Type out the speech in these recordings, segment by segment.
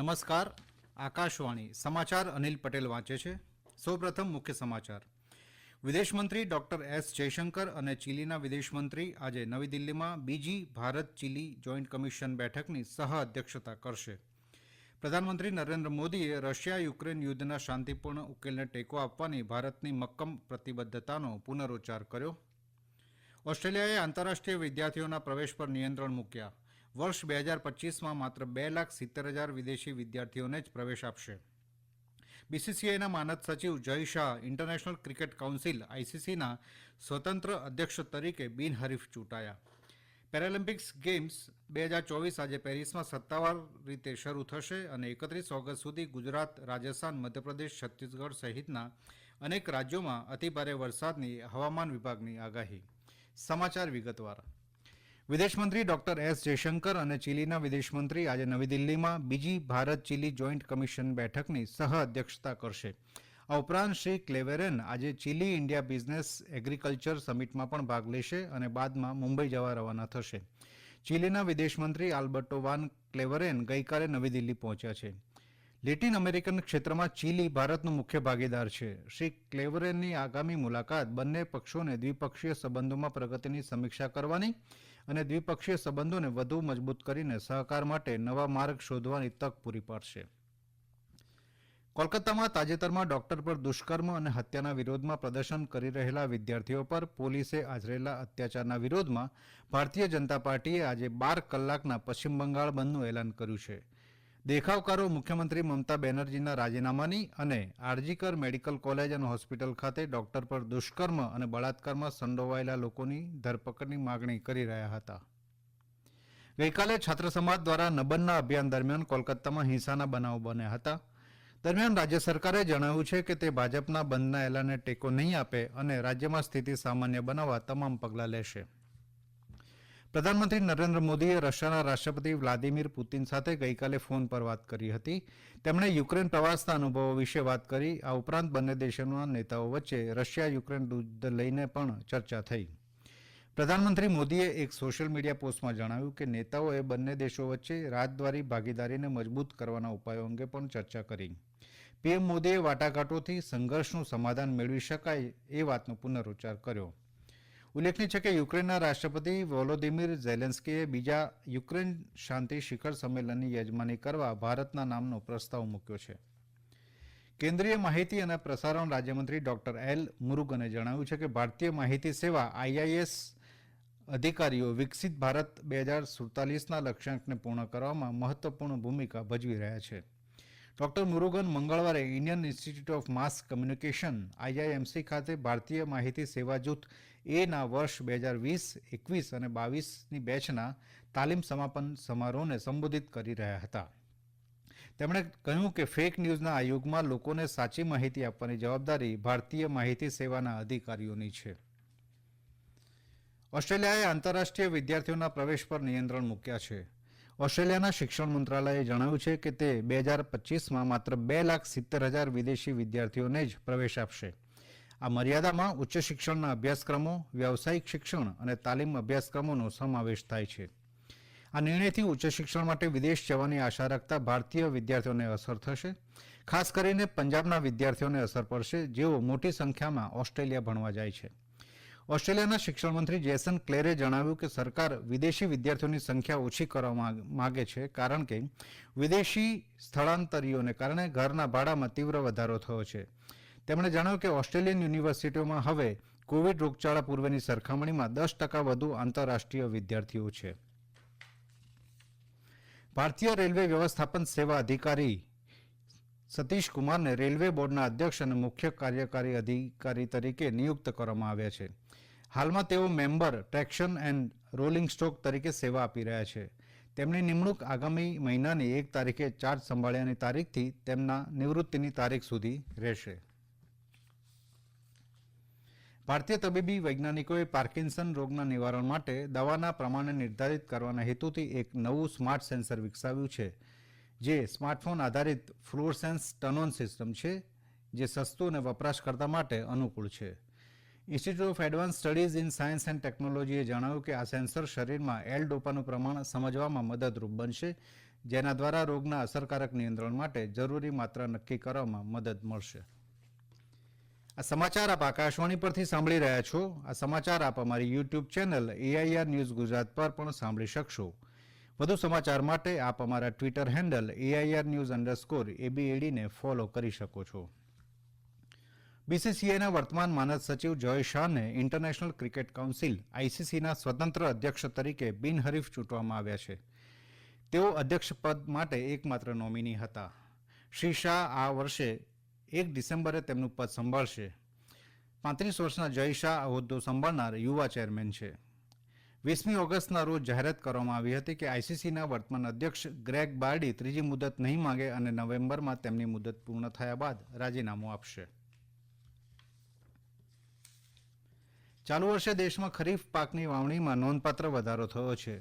નમસ્કાર. આકાશવાણી સમાચાર અનિલ પટેલ વાંચે છે. સૌપ્રથમ મુખ્ય સમાચાર. વિદેશમંત્રી ડોક્ટર એસ જયશંકર અને ચીલીના વિદેશમંત્રી આજે નવી દિલ્હીમાં બીજી ભારત ચીલી જોઈન્ટ કમિશન બેઠકની સહ અધ્યક્ષતા કરશે. પ્રધાનમંત્રી નરેન્દ્ર મોદીએ રશિયા યુક્રેન યુદ્ધના શાંતિપૂર્ણ ઉકેલને ટેકો આપવાની ભારતની મક્કમ પ્રતિબદ્ધતાનો પુનરોચ્ચાર કર્યો. ઓસ્ટ્રેલિયાએ આંતરરાષ્ટ્રીય વિદ્યાર્થીઓના પ્રવેશ પર નિયંત્રણ મૂક્યા. વર્ષ 2025માં માત્ર 2,70,000 વિદેશી વિદ્યાર્થીઓને જ પ્રવેશ આપશે. બીસીસીઆઈના માનદ સચિવ Jay Shah international cricket council આઈસીસીના સ્વતંત્ર અધ્યક્ષ તરીકે બિનહરીફ ચૂંટાયા. પેરાલિમ્પિક્સ ગેમ્સ 2024 આજે પેરિસમાં સત્તાવાર રીતે શરૂ થશે અને 31 ઓગસ્ટ સુધી ગુજરાત, રાજસ્થાન, મધ્યપ્રદેશ, છત્તીસગઢ સહિતના અનેક રાજ્યોમાં અતિભારે વરસાદની હવામાન વિભાગની આગાહી. સમાચાર વિગતવાર. વિદેશમંત્રી ડોક્ટર એસ જયશંકર અને ચીલીના વિદેશમંત્રી આજે નવી દિલ્હીમાં બીજી ભારત ચીલી જોઈન્ટ કમિશન બેઠકની સહ અધ્યક્ષતા કરશે. આ ઉપરાંત શ્રી ક્લેવેરેન આજે ચીલી ઇન્ડિયા બિઝનેસ એગ્રીકલ્ચર સમિટમાં પણ ભાગ લેશે અને બાદમાં મુંબઈ જવા રવાના થશે. ચીલીના વિદેશમંત્રી આલ્બર્ટો વાન ક્લેવરેન ગઈકાલે નવી દિલ્હી પહોંચ્યા છે. લેટિન અમેરિકન ક્ષેત્રમાં ચીલી ભારતનો મુખ્ય ભાગીદાર છે. શ્રી ક્લેવરેનની આગામી મુલાકાત બંને પક્ષોને દ્વિપક્ષીય સંબંધોમાં પ્રગતિની સમીક્ષા કરવાની અને દ્વિપક્ષીય સંબંધોને વધુ મજબૂત કરીને સહકાર માટે નવા માર્ગ શોધવાની તક પૂરી પાડશે. કોલકાતામાં તાજેતરમાં ડોક્ટર પર દુષ્કર્મ અને હત્યાના વિરોધમાં પ્રદર્શન કરી રહેલા વિદ્યાર્થીઓ પર પોલીસે આચરેલા અત્યાચારના વિરોધમાં ભારતીય જનતા પાર્ટીએ આજે 12 કલાકના પશ્ચિમ બંગાળ બંધનું એલાન કર્યું છે. દેખાવકારો મુખ્યમંત્રી મમતા બેનર્જીના રાજીનામાની અને આરજીકર મેડિકલ કોલેજ અને હોસ્પિટલ ખાતે ડોક્ટર પર દુષ્કર્મ અને બળાત્કારમાં સંડોવાયેલા લોકોની ધરપકડની માગણી કરી રહ્યા હતા. ગઈકાલે છાત્ર સમાજ દ્વારા નબનના અભિયાન દરમિયાન કોલકાતામાં હિંસાના બનાવો બન્યા હતા. દરમિયાન રાજ્ય સરકારે જણાવ્યું છે કે તે ભાજપના બંધના એલાનને ટેકો નહીં આપે અને રાજ્યમાં સ્થિતિ સામાન્ય બનાવવા તમામ પગલાં લેશે. પ્રધાનમંત્રી નરેન્દ્ર મોદીએ રશિયાના રાષ્ટ્રપતિ વ્લાદિમીર પુતિન સાથે ગઈકાલે ફોન પર વાત કરી હતી. તેમણે યુક્રેન પ્રવાસના અનુભવો વિશે વાત કરી. આ ઉપરાંત બંને દેશોના નેતાઓ વચ્ચે રશિયા યુક્રેન યુદ્ધ લઈને પણ ચર્ચા થઈ. પ્રધાનમંત્રી મોદીએ એક સોશિયલ મીડિયા પોસ્ટમાં જણાવ્યું કે નેતાઓએ બંને દેશો વચ્ચે રાજદ્વારી ભાગીદારીને મજબૂત કરવાના ઉપાયો અંગે પણ ચર્ચા કરી. પીએમ મોદીએ વાટાઘાટોથી સંઘર્ષનું સમાધાન મેળવી શકાય એ વાતનો પુનરોચ્ચાર કર્યો. ઉલ્લેખનીય છે કે યુક્રેનના રાષ્ટ્રપતિ વોલોદિમીર ઝેલેન્સ્કીએ બીજા યુક્રેન શાંતિ શિખર સંમેલનની યજમાની કરવા ભારતના નામનો પ્રસ્તાવ મૂક્યો છે. કેન્દ્રીય માહિતી અને પ્રસારણ રાજ્યમંત્રી ડોક્ટર એલ મુરુગને જણાવ્યું છે કે ભારતીય માહિતી સેવા આઈઆઈએસ અધિકારીઓ વિકસિત ભારત 2047ના લક્ષ્યાંકને પૂર્ણ કરવામાં મહત્વપૂર્ણ ભૂમિકા ભજવી રહ્યા છે. ડોક્ટર મુરુગન મંગળવારે Indian institute of mass communication IIMC ખાતે ભારતીય માહિતી સેવા જૂથ એના વર્ષ 2020, 21 અને 22ની બેચના તાલીમ સમાપન સમારોહને સંબોધિત કરી રહ્યા હતા. તેમણે કહ્યું કે ફેક ન્યૂઝના આ યુગમાં લોકોને સાચી માહિતી આપવાની જવાબદારી ભારતીય માહિતી સેવાના અધિકારીઓની છે. ઓસ્ટ્રેલિયાએ આંતરરાષ્ટ્રીય વિદ્યાર્થીઓના પ્રવેશ પર નિયંત્રણ મૂક્યા છે. ઓસ્ટ્રેલિયાના શિક્ષણ મંત્રાલયે જણાવ્યું છે કે તે 2025માં માત્ર 2,70,000 વિદેશી વિદ્યાર્થીઓને જ પ્રવેશ આપશે. આ મર્યાદામાં ઉચ્ચ શિક્ષણના અભ્યાસક્રમો, વ્યાવસાયિક શિક્ષણ અને તાલીમ અભ્યાસક્રમોનો સમાવેશ થાય છે. આ નિર્ણયથી ઉચ્ચ શિક્ષણ માટે વિદેશ જવાની આશા રાખતા ભારતીય વિદ્યાર્થીઓને અસર થશે. ખાસ કરીને પંજાબના વિદ્યાર્થીઓને અસર પડશે, જેઓ મોટી સંખ્યામાં ઓસ્ટ્રેલિયા ભણવા જાય છે. ઓસ્ટ્રેલિયાના શિક્ષણ મંત્રી જેસન ક્લેરે જણાવ્યું કે સરકાર વિદેશી વિદ્યાર્થીઓની સંખ્યા ઓછી કરવા માગે છે કારણ કે વિદેશી સ્થળાંતરીઓને કારણે ઘરના ભાડામાં તીવ્ર વધારો થયો છે. તેમણે જણાવ્યું કે ઓસ્ટ્રેલિયન યુનિવર્સિટીઓમાં હવે કોવિડ રોગચાળા પૂર્વેની સરખામણીમાં 10% વધુ આંતરરાષ્ટ્રીય વિદ્યાર્થીઓ છે. ભારતીય રેલવે વ્યવસ્થાપન સેવા અધિકારી સતીશ કુમારને રેલવે બોર્ડના અધ્યક્ષ અને મુખ્ય કાર્યકારી અધિકારી તરીકે નિયુક્ત કરવામાં આવ્યા છે. હાલમાં તેઓ member traction and rolling stock તરીકે સેવા આપી રહ્યા છે. તેમની નિમણૂક આગામી મહિનાની 1 તારીખે ચાર્જ સંભાળ્યાની તારીખથી તેમના નિવૃત્તિની તારીખ સુધી રહેશે. ભારતીય તબીબી વૈજ્ઞાનિકોએ પાર્કિન્સન રોગના નિવારણ માટે દવાના પ્રમાણને નિર્ધારિત કરવાના હેતુથી એક નવું સ્માર્ટ સેન્સર વિકસાવ્યું છે, જે સ્માર્ટફોન આધારિત ફ્લુઓરસેન્સ ટર્ન-ઓન સિસ્ટમ છે, જે સસ્તું અને વપરાશકર્તા માટે અનુકૂળ છે. Institute of advance studies in science and ટેકનોલોજીએ જણાવ્યું કે આ સેન્સર શરીરમાં એલ ડોપાનું પ્રમાણ સમજવામાં મદદરૂપ બનશે, જેના દ્વારા રોગના અસરકારક નિયંત્રણ માટે જરૂરી માત્રા નક્કી કરવામાં મદદ મળશે. આ સમાચાર આપ આકાશવાણી પરથી સાંભળી રહ્યા છો. આ સમાચાર આપ અમારી YouTube channel AIR news Gujarat પર પણ સાંભળી શકશો. વધુ સમાચાર માટે આપ અમારા ટ્વિટર હેન્ડલ AIR_news_ABAD ને ફોલો કરી શકો છો. BCCIના વર્તમાન માનદ સચિવ જય શાહને ઇન્ટરનેશનલ ક્રિકેટ કાઉન્સિલ ICCના સ્વતંત્ર અધ્યક્ષ તરીકે બિનહરીફ ચૂંટવામાં આવ્યા છે. તેઓ અધ્યક્ષ પદ માટે એકમાત્ર નોમિની હતા. શ્રી શાહ આ વર્ષે 1 ડિસેમ્બરે તેમનું પદ સંભાળશે. 35 વર્ષના જય શાહ આ હોદ્દો સંભાળનાર યુવા ચેરમેન છે. 20મી ઓગસ્ટના રોજ જાહેરાત કરવામાં આવી હતી કે ICCના વર્તમાન અધ્યક્ષ ગ્રેગ બાર્ડી ત્રીજી મુદત નહીં માંગે અને નવેમ્બરમાં તેમની મુદત પૂર્ણ થયા બાદ રાજીનામું આપશે. ચાલુ વર્ષે દેશમાં ખરીફ પાકની વાવણીમાં નોંધપાત્ર વધારો થયો છે.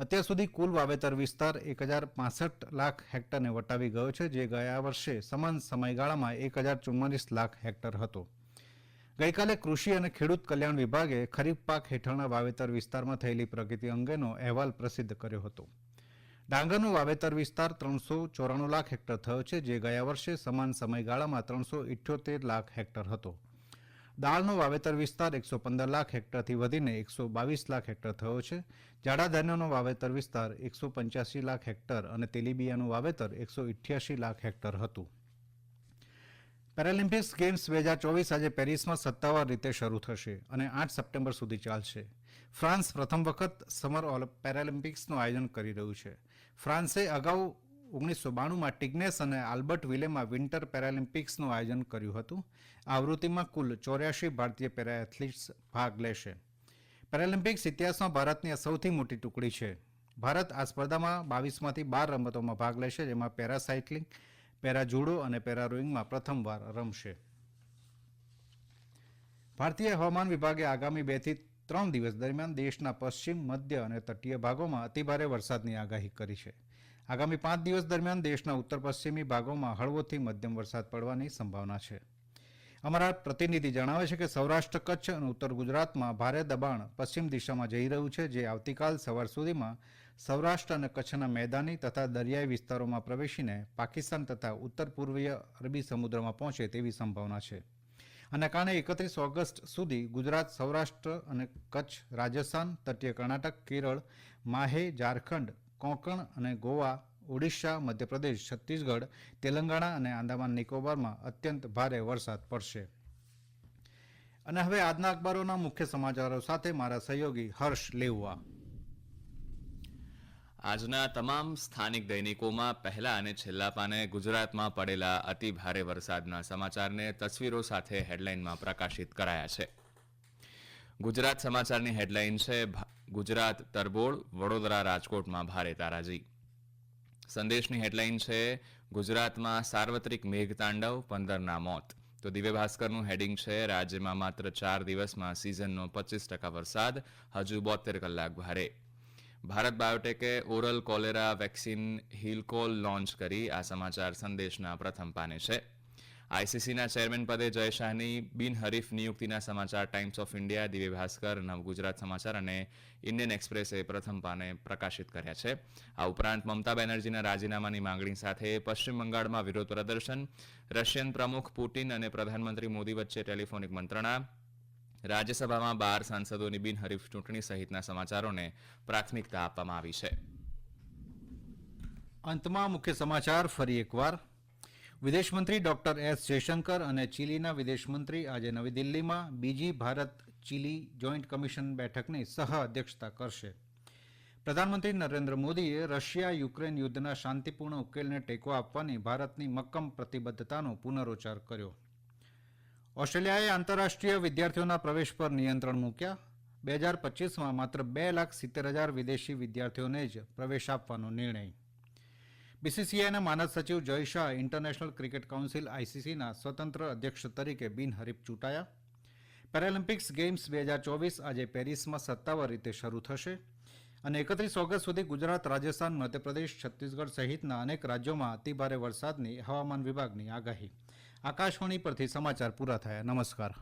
અત્યાર સુધી કુલ વાવેતર વિસ્તાર 1065 લાખ હેક્ટરને વટાવી ગયો છે, જે ગયા વર્ષે સમાન સમયગાળામાં 1044 લાખ હેક્ટર હતો. ગઈકાલે કૃષિ અને ખેડૂત કલ્યાણ વિભાગે ખરીફ પાક હેઠળના વાવેતર વિસ્તારમાં થયેલી પ્રગતિ અંગેનો અહેવાલ પ્રસિદ્ધ કર્યો હતો. ડાંગરનો વાવેતર વિસ્તાર 394 લાખ હેક્ટર થયો છે, જે ગયા વર્ષે સમાન સમયગાળામાં 378 લાખ હેક્ટર હતો. દાળનો વાવેતર વિસ્તાર 115 લાખ હેક્ટરથી વધીને 122 લાખ હેક્ટર થયો છે. જાડા ધાન્યોનો વાવેતર વિસ્તાર 185 લાખ હેક્ટર અને તેલીબિયાનું વાવેતર 188 લાખ હેક્ટર હતું. પેરાલિમ્પિક્સ ગેમ્સ 2024 આજે પેરિસમાં સત્તાવાર રીતે શરૂ થશે અને 8 સપ્ટેમ્બર સુધી ચાલશે. ફ્રાન્સ પ્રથમ વખત સમર પેરાલિમ્પિક્સનું આયોજન કરી રહ્યું છે. ફ્રાન્સે અગાઉ 1992માં ટિગ્નેસ અને આલ્બર્ટ વિલેમાં વિન્ટર પેરાલિમ્પિક્સનું આયોજન કર્યું હતું. આ આવૃત્તિમાં કુલ 84 ભારતીય પેરા એથ્લીટ્સ ભાગ લેશે. પેરાલિમ્પિક્સ ઇતિહાસમાં ભારતની આ સૌથી મોટી ટુકડી છે. ભારત આ સ્પર્ધામાં 22માંથી 12 રમતોમાં ભાગ લેશે, જેમાં પેરા સાયકલિંગ, પેરા જુડો અને પેરા રોઈંગમાં પ્રથમવાર રમશે. ભારતીય હવામાન વિભાગે આગામી 2 થી 3 દિવસ દરમિયાન દેશના પશ્ચિમ, મધ્ય અને તટીય ભાગોમાં અતિભારે વરસાદની આગાહી કરી છે. આગામી 5 દિવસ દરમિયાન દેશના ઉત્તર પશ્ચિમી ભાગોમાં હળવોથી મધ્યમ વરસાદ પડવાની સંભાવના છે. અમારા પ્રતિનિધિ જણાવે છે કે સૌરાષ્ટ્ર, કચ્છ અને ઉત્તર ગુજરાતમાં ભારે દબાણ પશ્ચિમ દિશામાં જઈ રહ્યું છે, જે આવતીકાલ સવાર સુધીમાં સૌરાષ્ટ્ર અને કચ્છના મેદાની તથા દરિયાઈ વિસ્તારોમાં પ્રવેશીને પાકિસ્તાન તથા ઉત્તર પૂર્વીય અરબી સમુદ્રમાં પહોંચે તેવી સંભાવના છે. આના કારણે 31 ઓગસ્ટ સુધી ગુજરાત, સૌરાષ્ટ્ર અને કચ્છ, રાજસ્થાન, તટીય કર્ણાટક, કેરળ, માહે, ઝારખંડ, કોંકણ અને ગોવા, ઓડિશા, મધ્યપ્રદેશ, છત્તીસગઢ, તેલંગાણા અને આંદામાન નિકોબારમાં અત્યંત ભારે વરસાદ પડશે. અને હવે આજના અખબારોના મુખ્ય સમાચારો સાથે મારા સહયોગી હર્ષ લેવવા. આજના તમામ સ્થાનિક દૈનિકોમાં પહેલા અને છેલ્લા પાને ગુજરાતમાં પડેલા અતિ ભારે વરસાદના સમાચારને તસવીરો સાથે હેડલાઇનમાં પ્રકાશિત કરાયા છે. ગુજરાત સમાચારની હેડલાઇન છે, ગુજરાત તરબોળ, વડોદરા રાજકોટમાં ભારે તારાજી. સંદેશની હેડલાઇન છે, ગુજરાતમાં સાર્વત્રિક મેઘતાંડવ, 15ના મોત. તો દિવ્ય ભાસ્કરનું હેડિંગ છે, રાજ્યમાં માત્ર 4 દિવસમાં સિઝનનો 25% વરસાદ, હજુ 72 કલાક ભારે. ભારત બાયોટેકે oral cholera vaccine Hillchol launch કરી. આ સમાચાર સંદેશના પ્રથમ પાને છે. ICCના ચેરમેન પદે જય શાહની બિનહરીફ નિયુક્તિના સમાચાર times of India, Divya Bhaskar, નવ ગુજરાત સમાચાર અને ઇન્ડિયન એક્સપ્રેસે પ્રથમ પાને પ્રકાશિત કર્યા છે. આ ઉપરાંત મમતા બેનર્જીના રાજીનામાની માંગણી સાથે પશ્ચિમ બંગાળમાં વિરોધ પ્રદર્શન, રશિયન પ્રમુખ પુટિન અને પ્રધાનમંત્રી મોદી વચ્ચે ટેલિફોનિક મંત્રણા, રાજ્યસભામાં 12 સાંસદોની બિનહરીફ ચૂંટણી સહિતના સમાચારોને પ્રાથમિકતા આપવામાં આવી છે. અંતમાં મુખ્ય સમાચાર ફરી એકવાર. વિદેશમંત્રી ડોક્ટર S જયશંકર અને ચીલીના વિદેશમંત્રી આજે નવી દિલ્હીમાં બીજી ભારત ચીલી જોઈન્ટ કમિશન બેઠકની સહ અધ્યક્ષતા કરશે. પ્રધાનમંત્રી નરેન્દ્ર મોદીએ રશિયા યુક્રેન યુદ્ધના શાંતિપૂર્ણ ઉકેલને ટેકો આપવાની ભારતની મક્કમ પ્રતિબદ્ધતાનો પુનરોચ્ચાર કર્યો. ઓસ્ટ્રેલિયાએ આંતરરાષ્ટ્રીય વિદ્યાર્થીઓના પ્રવેશ પર નિયંત્રણ મૂક્યા. 2025માં માત્ર 2,70,000 વિદેશી વિદ્યાર્થીઓને જ પ્રવેશ આપવાનો નિર્ણય. BCCIના માનદ સચિવ Jay Shah international cricket council ICCના સ્વતંત્ર અધ્યક્ષ તરીકે બિનહરીફ ચૂંટાયા. પેરાલિમ્પિક્સ ગેમ્સ 2024 આજે પેરિસમાં સત્તાવાર રીતે શરૂ થશે અને 31 ઓગસ્ટ સુધી ગુજરાત, રાજસ્થાન, મધ્યપ્રદેશ, છત્તીસગઢ સહિતના અનેક રાજ્યોમાં અતિભારે વરસાદની હવામાન વિભાગની આગાહી. આકાશવાણી પરથી સમાચાર પૂરા થયા. નમસ્કાર.